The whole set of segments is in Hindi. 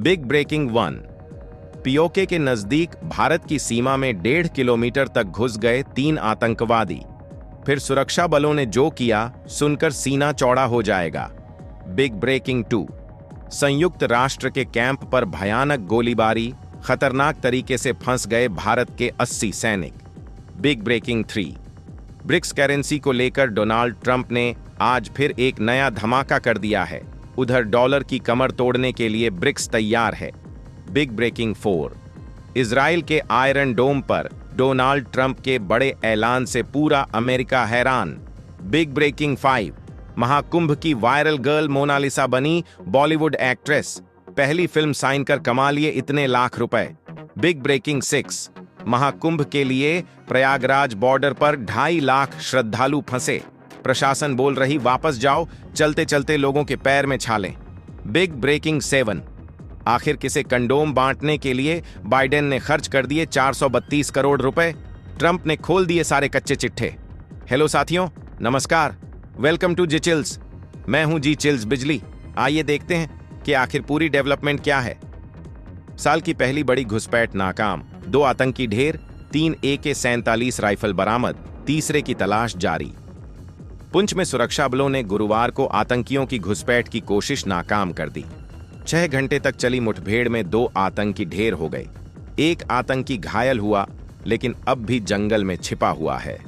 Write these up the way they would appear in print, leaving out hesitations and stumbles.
Big breaking 1। पीओके के नजदीक भारत की सीमा में 1.5 किलोमीटर तक घुस गए 3 आतंकवादी। फिर सुरक्षा बलों ने जो किया सुनकर सीना चौड़ा हो जाएगा। Big breaking 2। संयुक्त राष्ट्र के कैंप पर भयानक गोलीबारी, खतरनाक तरीके से फंस गए भारत के 80 सैनिक। Big breaking 3। ब्रिक्स करेंसी को लेकर डोनाल्ड ट्रंप ने आज फिर एक नया धमाका कर दिया है। उधर डॉलर की कमर तोड़ने के लिए ब्रिक्स तैयार है। Big breaking 4। इजराइल के आयरन डोम पर डोनाल्ड ट्रंप के बड़े ऐलान से पूरा अमेरिका हैरान। Big breaking 5। महाकुंभ की वायरल गर्ल मोनालिसा बनी बॉलीवुड एक्ट्रेस। पहली फिल्म साइन कर कमा लिए इतने लाख रुपए। Big breaking 6। महाकुंभ के लिए प्रयागराज बॉर्डर पर 2.5 लाख श्रद्धालु फंसे। प्रशासन बोल रही वापस जाओ, चलते चलते लोगों के पैर में छालें। Big breaking 7। आखिर किसे कंडोम बांटने के लिए बाइडेन ने खर्च कर दिए 432 करोड़ रुपए। ट्रंप ने खोल दिए सारे कच्चे चिट्ठे। हेलो साथियों, नमस्कार, वेलकम टू जी चिल्स। मैं हूं जी चिल्स बिजली। आइए देखते हैं कि आखिर पूरी डेवलपमेंट क्या है। साल की पहली बड़ी घुसपैठ नाकाम, 2 आतंकी ढेर, 3 AK-47 राइफल बरामद, तीसरे की तलाश जारी। पुंछ में सुरक्षा बलों ने गुरुवार को आतंकियों की घुसपैठ की कोशिश नाकाम कर दी। 6 घंटे तक चली मुठभेड़ में 2 आतंकी ढेर हो गए। एक आतंकी घायल हुआ, लेकिन अब भी जंगल में छिपा हुआ है।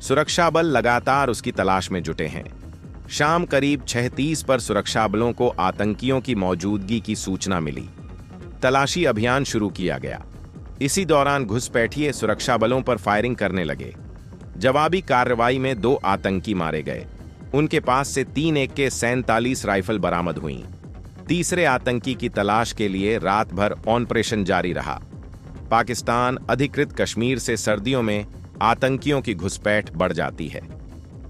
सुरक्षा बल लगातार उसकी तलाश में जुटे हैं। शाम करीब 6:30 पर सुरक्षा बलों को आतंकियों की मौजूदगी की सूचना मिली। तलाशी अभियान शुरू किया गया। इसी दौरान घुसपैठिए सुरक्षा बलों पर फायरिंग करने लगे। जवाबी कार्रवाई में 2 आतंकी मारे गए। उनके पास से 3 AK-47 राइफल बरामद हुई। तीसरे आतंकी की तलाश के लिए रात भर ऑपरेशन जारी रहा। पाकिस्तान अधिकृत कश्मीर से सर्दियों में आतंकियों की घुसपैठ बढ़ जाती है।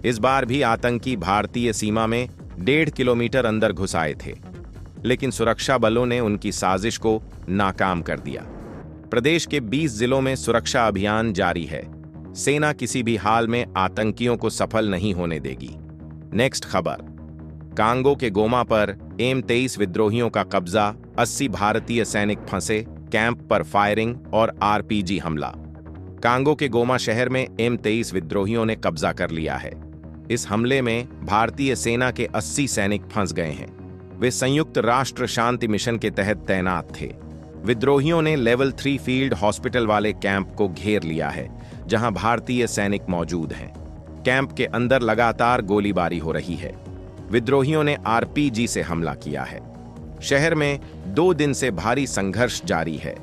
इस बार भी आतंकी भारतीय सीमा में 1.5 किलोमीटर अंदर घुस आए थे, लेकिन सुरक्षा बलों ने उनकी साजिश को नाकाम कर दिया। प्रदेश के 20 जिलों में सुरक्षा अभियान जारी है। सेना किसी भी हाल में आतंकियों को सफल नहीं होने देगी। नेक्स्ट खबर। कांगो के गोमा पर M-23 विद्रोहियों का कब्जा, 80 भारतीय सैनिक फंसे, कैंप पर फायरिंग और RPG हमला। कांगो के गोमा शहर में M-23 विद्रोहियों ने कब्जा कर लिया है। इस हमले में भारतीय सेना के 80 सैनिक फंस गए हैं। वे संयुक्त राष्ट्र शांति मिशन के तहत तैनात थे। विद्रोहियों ने लेवल 3 फील्ड हॉस्पिटल वाले कैंप को घेर लिया है, जहां भारतीय सैनिक मौजूद हैं। कैंप के अंदर लगातार गोलीबारी हो रही है। विद्रोहियों ने RPG से हमला किया है। शहर में 2 दिन से भारी संघर्ष जारी है।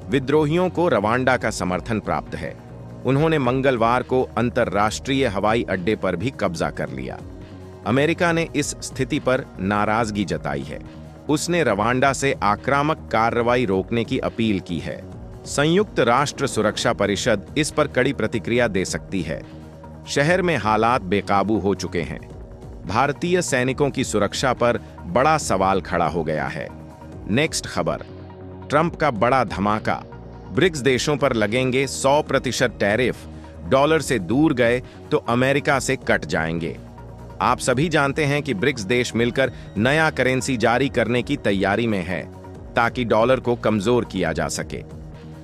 विद्रोहियों को रवांडा का समर्थन प्राप्त है। उन्होंने मंगलवार को अंतर्राष्ट्रीय हवाई अड्डे पर भी कब्जा कर लिया। अमेरिका ने इस स्थिति पर नाराजगी जताई है। उसने रवांडा से आक्रामक कार्रवाई रोकने की अपील की है। संयुक्त राष्ट्र सुरक्षा परिषद इस पर कड़ी प्रतिक्रिया दे सकती है। शहर में हालात बेकाबू हो चुके हैं। भारतीय सैनिकों की सुरक्षा पर बड़ा सवाल खड़ा हो गया है। नेक्स्ट खबर। ट्रंप का बड़ा धमाका। ब्रिक्स देशों पर लगेंगे 100% टैरिफ। डॉलर से दूर गए तो अमेरिका से कट जाएंगे। आप सभी जानते हैं कि ब्रिक्स देश मिलकर नया करेंसी जारी करने की तैयारी में है, ताकि डॉलर को कमजोर किया जा सके।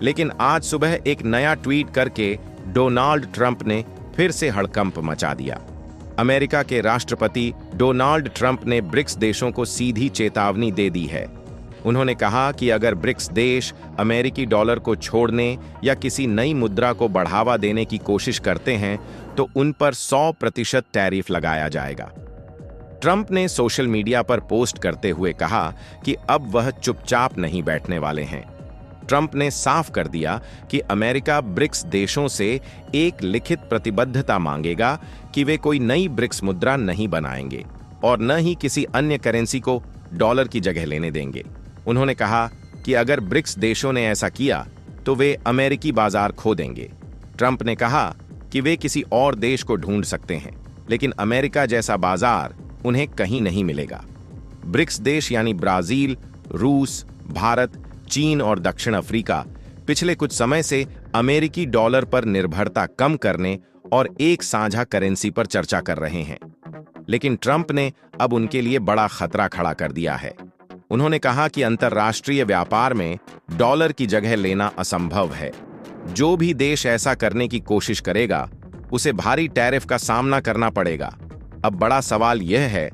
लेकिन आज सुबह एक नया ट्वीट करके डोनाल्ड ट्रंप ने फिर से हड़कंप मचा दिया। अमेरिका के राष्ट्रपति डोनाल्ड ट्रंप ने ब्रिक्स देशों को सीधी चेतावनी दे दी है। उन्होंने कहा कि अगर ब्रिक्स देश अमेरिकी डॉलर को छोड़ने या किसी नई मुद्रा को बढ़ावा देने की कोशिश करते हैं तो उन पर 100% टैरिफ लगाया जाएगा। ट्रंप ने सोशल मीडिया पर पोस्ट करते हुए कहा कि अब वह चुपचाप नहीं बैठने वाले हैं। ट्रंप ने साफ कर दिया कि अमेरिका ब्रिक्स देशों से एक लिखित प्रतिबद्धता मांगेगा कि वे कोई नई ब्रिक्स मुद्रा नहीं बनाएंगे और न ही किसी अन्य करेंसी को डॉलर की जगह लेने देंगे। उन्होंने कहा कि अगर ब्रिक्स देशों ने ऐसा किया तो वे अमेरिकी बाजार खो देंगे। ट्रंप ने कहा कि वे किसी और देश को ढूंढ सकते हैं, लेकिन अमेरिका जैसा बाजार उन्हें कहीं नहीं मिलेगा। ब्रिक्स देश यानी ब्राजील, रूस, भारत, चीन और दक्षिण अफ्रीका पिछले कुछ समय से अमेरिकी डॉलर पर निर्भरता कम करने और एक साझा करेंसी पर चर्चा कर रहे हैं। लेकिन ट्रंप ने अब उनके लिए बड़ा खतरा खड़ा कर दिया है। उन्होंने कहा कि अंतर्राष्ट्रीय व्यापार में डॉलर की जगह लेना असंभव है। जो भी देश ऐसा करने की कोशिश करेगा उसे भारी टैरिफ का सामना करना पड़ेगा। अब बड़ा सवाल यह है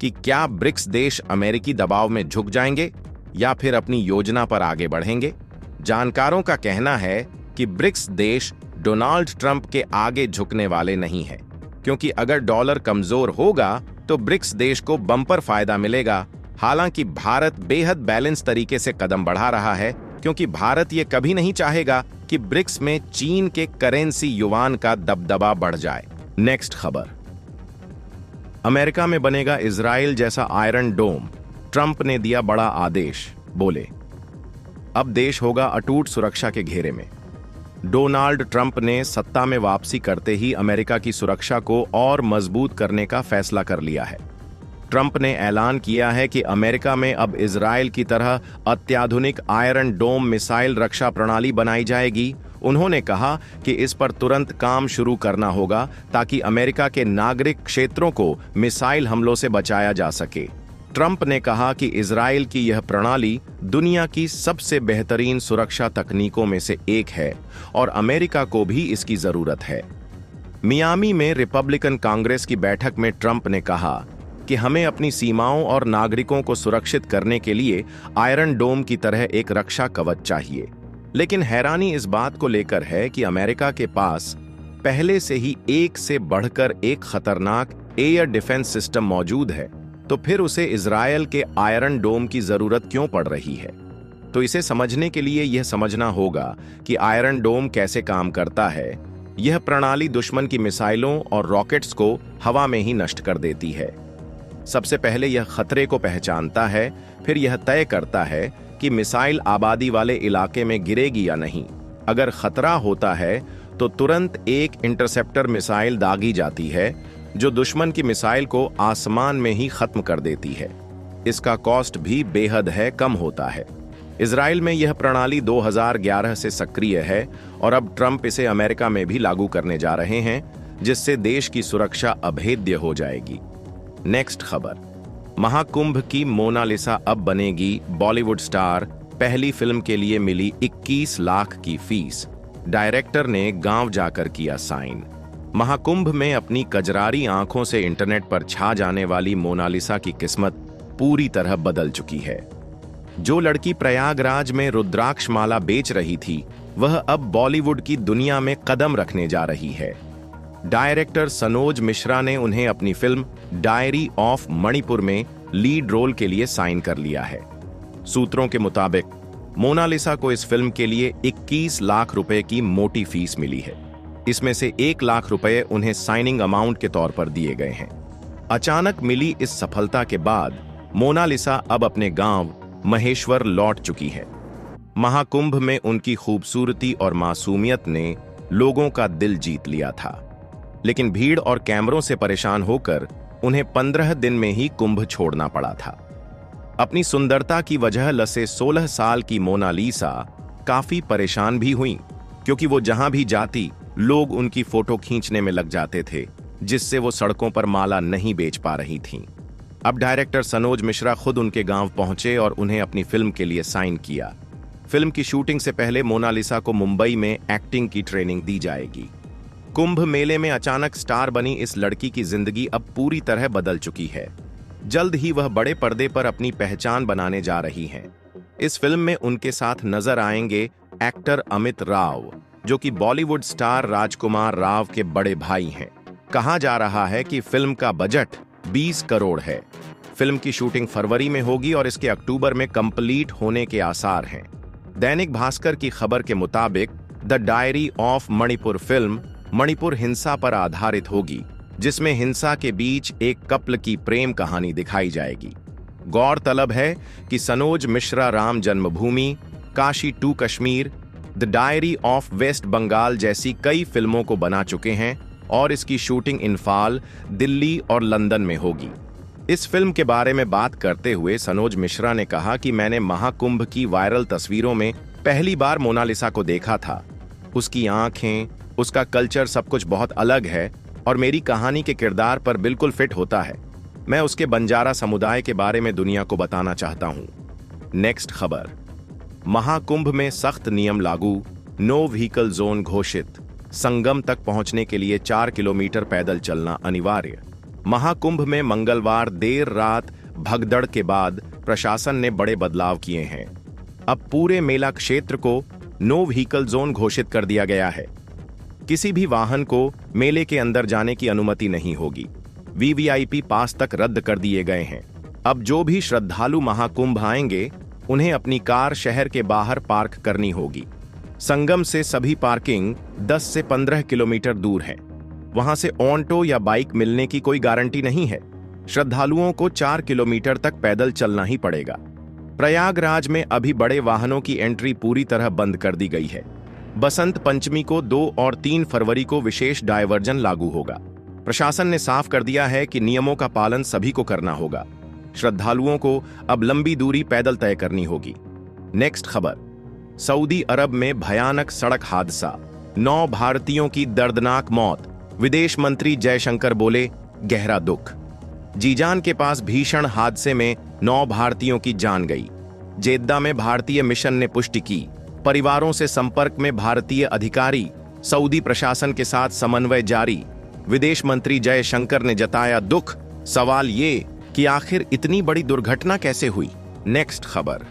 कि क्या ब्रिक्स देश अमेरिकी दबाव में झुक जाएंगे या फिर अपनी योजना पर आगे बढ़ेंगे। जानकारों का कहना है कि ब्रिक्स देश डोनाल्ड ट्रंप के आगे झुकने वाले नहीं हैं, क्योंकि अगर डॉलर कमजोर होगा तो ब्रिक्स देश को बम्पर फायदा मिलेगा। हालांकि भारत बेहद बैलेंस तरीके से कदम बढ़ा रहा है, क्योंकि भारत ये कभी नहीं चाहेगा कि ब्रिक्स में चीन के करेंसी युआन का दबदबा बढ़ जाए। नेक्स्ट खबर, अमेरिका में बनेगा इजराइल जैसा आयरन डोम, ट्रंप ने दिया बड़ा आदेश, बोले अब देश होगा अटूट सुरक्षा के घेरे में। डोनाल्ड ट्रंप ने सत्ता में वापसी करते ही अमेरिका की सुरक्षा को और मजबूत करने का फैसला कर लिया है। ट्रंप ने ऐलान किया है कि अमेरिका में अब इजराइल की तरह अत्याधुनिक आयरन डोम मिसाइल रक्षा प्रणाली बनाई जाएगी। उन्होंने कहा कि इस पर तुरंत काम शुरू करना होगा ताकि अमेरिका के नागरिक क्षेत्रों को मिसाइल हमलों से बचाया जा सके। ट्रंप ने कहा कि इजराइल की यह प्रणाली दुनिया की सबसे बेहतरीन सुरक्षा तकनीकों में से एक है और अमेरिका को भी इसकी जरूरत है। मियामी में रिपब्लिकन कांग्रेस की बैठक में ट्रंप ने कहा कि हमें अपनी सीमाओं और नागरिकों को सुरक्षित करने के लिए आयरन डोम की तरह एक रक्षा कवच चाहिए। लेकिन हैरानी इस बात को लेकर है कि अमेरिका के पास पहले से ही एक से बढ़कर एक खतरनाक एयर डिफेंस सिस्टम मौजूद है, तो फिर उसे इजरायल के आयरन डोम की जरूरत क्यों पड़ रही है। तो इसे समझने के लिए यह समझना होगा कि आयरन डोम कैसे काम करता है। यह प्रणाली दुश्मन की मिसाइलों और रॉकेट्स को हवा में ही नष्ट कर देती है। सबसे पहले यह खतरे को पहचानता है, फिर यह तय करता है कि मिसाइल आबादी वाले इलाके में गिरेगी या नहीं। अगर खतरा होता है तो तुरंत एक इंटरसेप्टर मिसाइल दागी जाती है जो दुश्मन की मिसाइल को आसमान में ही खत्म कर देती है। इसका कॉस्ट भी बेहद कम होता है। इजराइल में यह प्रणाली 2011 से सक्रिय है और अब ट्रंप इसे अमेरिका में भी लागू करने जा रहे हैं, जिससे देश की सुरक्षा अभेद्य हो जाएगी। नेक्स्ट खबर, महाकुंभ की मोनालिसा अब बनेगी बॉलीवुड स्टार, पहली फिल्म के लिए मिली 21 लाख की फीस, डायरेक्टर ने गांव जाकर किया साइन। महाकुंभ में अपनी कजरारी आंखों से इंटरनेट पर छा जाने वाली मोनालिसा की किस्मत पूरी तरह बदल चुकी है। जो लड़की प्रयागराज में रुद्राक्ष माला बेच रही थी, वह अब बॉलीवुड की दुनिया में कदम रखने जा रही है। डायरेक्टर सनोज मिश्रा ने उन्हें अपनी फिल्म डायरी ऑफ मणिपुर में लीड रोल के लिए साइन कर लिया है। सूत्रों के मुताबिक मोनालिसा को इस फिल्म के लिए 21 लाख रुपए की मोटी फीस मिली है। इसमें से 1 लाख रुपए उन्हें साइनिंग अमाउंट के तौर पर दिए गए हैं। अचानक मिली इस सफलता के बाद मोनालिसा अब अपने गांव महेश्वर लौट चुकी है। महाकुंभ में उनकी खूबसूरती और मासूमियत ने लोगों का दिल जीत लिया था, लेकिन भीड़ और कैमरों से परेशान होकर उन्हें 15 दिन में ही कुंभ छोड़ना पड़ा था। अपनी सुंदरता की वजह लसे 16 साल की मोनालिसा काफी परेशान भी हुई, क्योंकि वो जहां भी जाती लोग उनकी फोटो खींचने में लग जाते थे, जिससे वो सड़कों पर माला नहीं बेच पा रही थीं। अब डायरेक्टर सनोज मिश्रा खुद उनके गांव पहुंचे और उन्हें अपनी फिल्म के लिए साइन किया। फिल्म की शूटिंग से पहले मोनालिसा को मुंबई में एक्टिंग की ट्रेनिंग दी जाएगी। कुंभ मेले में अचानक स्टार बनी इस लड़की की जिंदगी अब पूरी तरह बदल चुकी है। जल्द ही वह बड़े पर्दे पर अपनी पहचान बनाने जा रही हैं। इस फिल्म में उनके साथ नजर आएंगे एक्टर अमित राव, जो कि बॉलीवुड स्टार राजकुमार राव के बड़े भाई हैं। कहा जा रहा है कि फिल्म का बजट 20 करोड़ है। फिल्म की शूटिंग फरवरी में होगी और इसके अक्टूबर में कंप्लीट होने के आसार हैं। दैनिक भास्कर की खबर के मुताबिक the diary of Manipur film Manipur हिंसा पर आधारित होगी, जिसमें हिंसा के बीच एक कपल की प्रेम कहानी दिखाई जाएगी। गौरतलब है कि Sanoj Mishra Ram Janmabhoomi, Kashi to Kashmir, the diary of West Bengal जैसी कई फिल्मों को बना चुके हैं और इसकी शूटिंग इम्फाल, दिल्ली और लंदन में होगी। इस फिल्म के बारे में बात करते हुए सनोज मिश्रा ने कहा कि मैंने महाकुंभ की वायरल तस्वीरों में पहली बार मोनालिसा को देखा था। उसकी आंखें, उसका कल्चर सब कुछ बहुत अलग है और मेरी कहानी के किरदार पर बिल्कुल फिट होता है। मैं उसके बंजारा समुदाय के बारे में दुनिया को बताना चाहता हूँ। नेक्स्ट खबर, महाकुंभ में सख्त नियम लागू, नो व्हीकल जोन घोषित, संगम तक पहुंचने के लिए 4 किलोमीटर पैदल चलना अनिवार्य। महाकुंभ में मंगलवार देर रात भगदड़ के बाद प्रशासन ने बड़े बदलाव किए हैं। अब पूरे मेला क्षेत्र को नो व्हीकल जोन घोषित कर दिया गया है। किसी भी वाहन को मेले के अंदर जाने की अनुमति नहीं होगी। वीवीआईपी पास तक रद्द कर दिए गए हैं। अब जो भी श्रद्धालु महाकुंभ आएंगे उन्हें अपनी कार शहर के बाहर पार्क करनी होगी। संगम से सभी पार्किंग 10 से 15 किलोमीटर दूर है। वहां से ऑटो या बाइक मिलने की कोई गारंटी नहीं है। श्रद्धालुओं को 4 किलोमीटर तक पैदल चलना ही पड़ेगा। प्रयागराज में अभी बड़े वाहनों की एंट्री पूरी तरह बंद कर दी गई है। बसंत पंचमी को 2 और 3 फरवरी को विशेष डायवर्जन लागू होगा। प्रशासन ने साफ कर दिया है कि नियमों का पालन सभी को करना होगा। श्रद्धालुओं को अब लंबी दूरी पैदल तय करनी होगी। नेक्स्ट खबर, सऊदी अरब में भयानक सड़क हादसा, 9 भारतीयों की दर्दनाक मौत। विदेश मंत्री जयशंकर बोले, गहरा दुख। जीजान के पास भीषण हादसे में 9 भारतीयों की जान गई। जेद्दा में भारतीय मिशन ने पुष्टि की। परिवारों से संपर्क में भारतीय अधिकारी, सऊदी प्रशासन के साथ समन्वय जारी। विदेश मंत्री जयशंकर ने जताया दुख। सवाल ये कि आखिर इतनी बड़ी दुर्घटना कैसे हुई। नेक्स्ट खबर,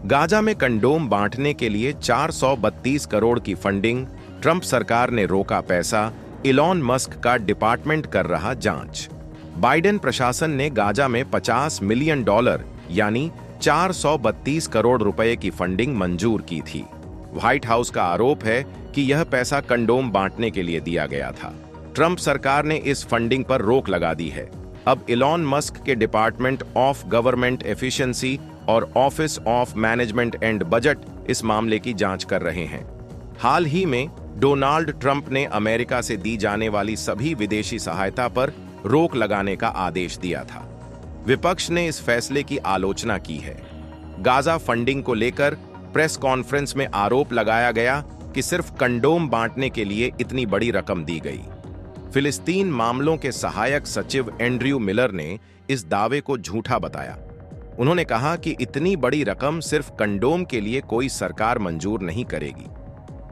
गाजा में कंडोम बांटने के लिए 432 करोड़ की फंडिंग, ट्रंप सरकार ने रोका पैसा, इलॉन मस्क का डिपार्टमेंट कर रहा जांच। बाइडेन प्रशासन ने गाजा में $50 मिलियन यानी 432 करोड़ रुपए की फंडिंग मंजूर की थी। व्हाइट हाउस का आरोप है कि यह पैसा कंडोम बांटने के लिए दिया गया था। ट्रंप सरकार ने इस फंडिंग पर रोक लगा दी है। अब इलॉन मस्क के डिपार्टमेंट ऑफ गवर्नमेंट एफिशिएंसी और office of management and budget इस मामले की जांच कर रहे हैं। हाल ही में डोनाल्ड ट्रंप ने अमेरिका से दी जाने वाली सभी विदेशी सहायता पर रोक लगाने का आदेश दिया था। विपक्ष ने इस फैसले की आलोचना की है। गाजा फंडिंग को लेकर प्रेस कॉन्फ्रेंस में आरोप लगाया गया कि सिर्फ कंडोम बांटने के लिए इतनी बड़ी रकम दी गई। फिलिस्तीन मामलों के सहायक सचिव एंड्रयू मिलर ने इस दावे को झूठा बताया। उन्होंने कहा कि इतनी बड़ी रकम सिर्फ कंडोम के लिए कोई सरकार मंजूर नहीं करेगी।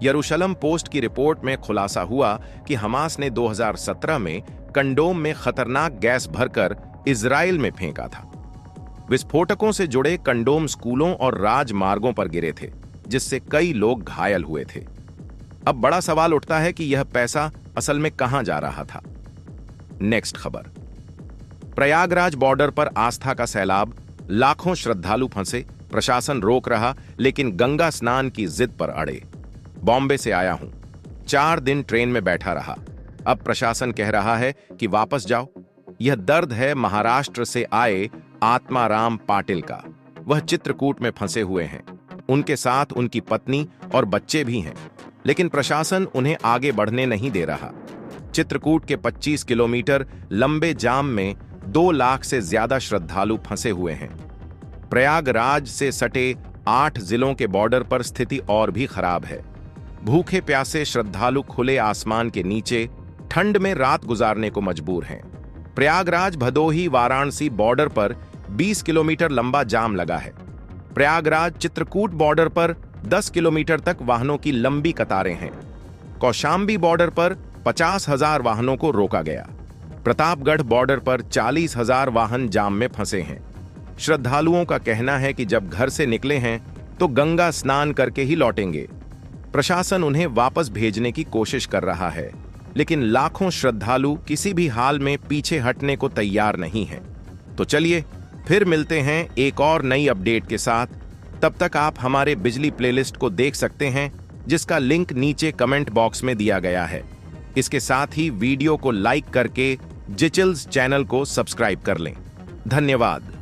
यरूशलम पोस्ट की रिपोर्ट में खुलासा हुआ कि हमास ने 2017 में कंडोम में खतरनाक गैस भरकर इजराइल में फेंका था। विस्फोटकों से जुड़े कंडोम स्कूलों और राजमार्गों पर गिरे थे, जिससे कई लोग घायल हुए थे। अब बड़ा सवाल उठता है कि यह पैसा असल में कहां जा रहा था। नेक्स्ट खबर, प्रयागराज बॉर्डर पर आस्था का सैलाब, लाखों श्रद्धालु फंसे, प्रशासन रोक रहा लेकिन गंगा स्नान की जिद पर अड़े। बॉम्बे से आया हूं, 4 दिन ट्रेन में बैठा रहा, अब प्रशासन कह रहा है कि वापस जाओ। यह दर्द है महाराष्ट्र से आए आत्माराम पाटिल का। वह चित्रकूट में फंसे हुए हैं। उनके साथ उनकी पत्नी और बच्चे भी हैं, लेकिन प्रशासन उन्हें आगे बढ़ने नहीं दे रहा। चित्रकूट के 25 किलोमीटर लंबे जाम में 2 लाख से ज्यादा श्रद्धालु फंसे हुए हैं। प्रयागराज से सटे 8 जिलों के बॉर्डर पर स्थिति और भी खराब है। भूखे प्यासे श्रद्धालु खुले आसमान के नीचे ठंड में रात गुजारने को मजबूर हैं। प्रयागराज भदोही वाराणसी बॉर्डर पर 20 किलोमीटर लंबा जाम लगा है। प्रयागराज चित्रकूट बॉर्डर पर 10 किलोमीटर तक वाहनों की लंबी कतारें हैं। कौशाम्बी बॉर्डर पर 50,000 वाहनों को रोका गया। प्रतापगढ़ बॉर्डर पर 40,000 वाहन जाम में फंसे हैं। श्रद्धालुओं का कहना है कि जब घर से निकले हैं तो गंगा स्नान करके ही लौटेंगे। प्रशासन उन्हें वापस भेजने की कोशिश कर रहा है, लेकिन लाखों श्रद्धालु किसी भी हाल में पीछे हटने को तैयार नहीं हैं। तो चलिए फिर मिलते हैं एक और नई अपडेट के साथ। तब तक आप हमारे बिजली प्लेलिस्ट को देख सकते हैं, जिसका लिंक नीचे कमेंट बॉक्स में दिया गया है। इसके साथ ही वीडियो को लाइक करके जिचिल्स चैनल को सब्सक्राइब कर लें। धन्यवाद।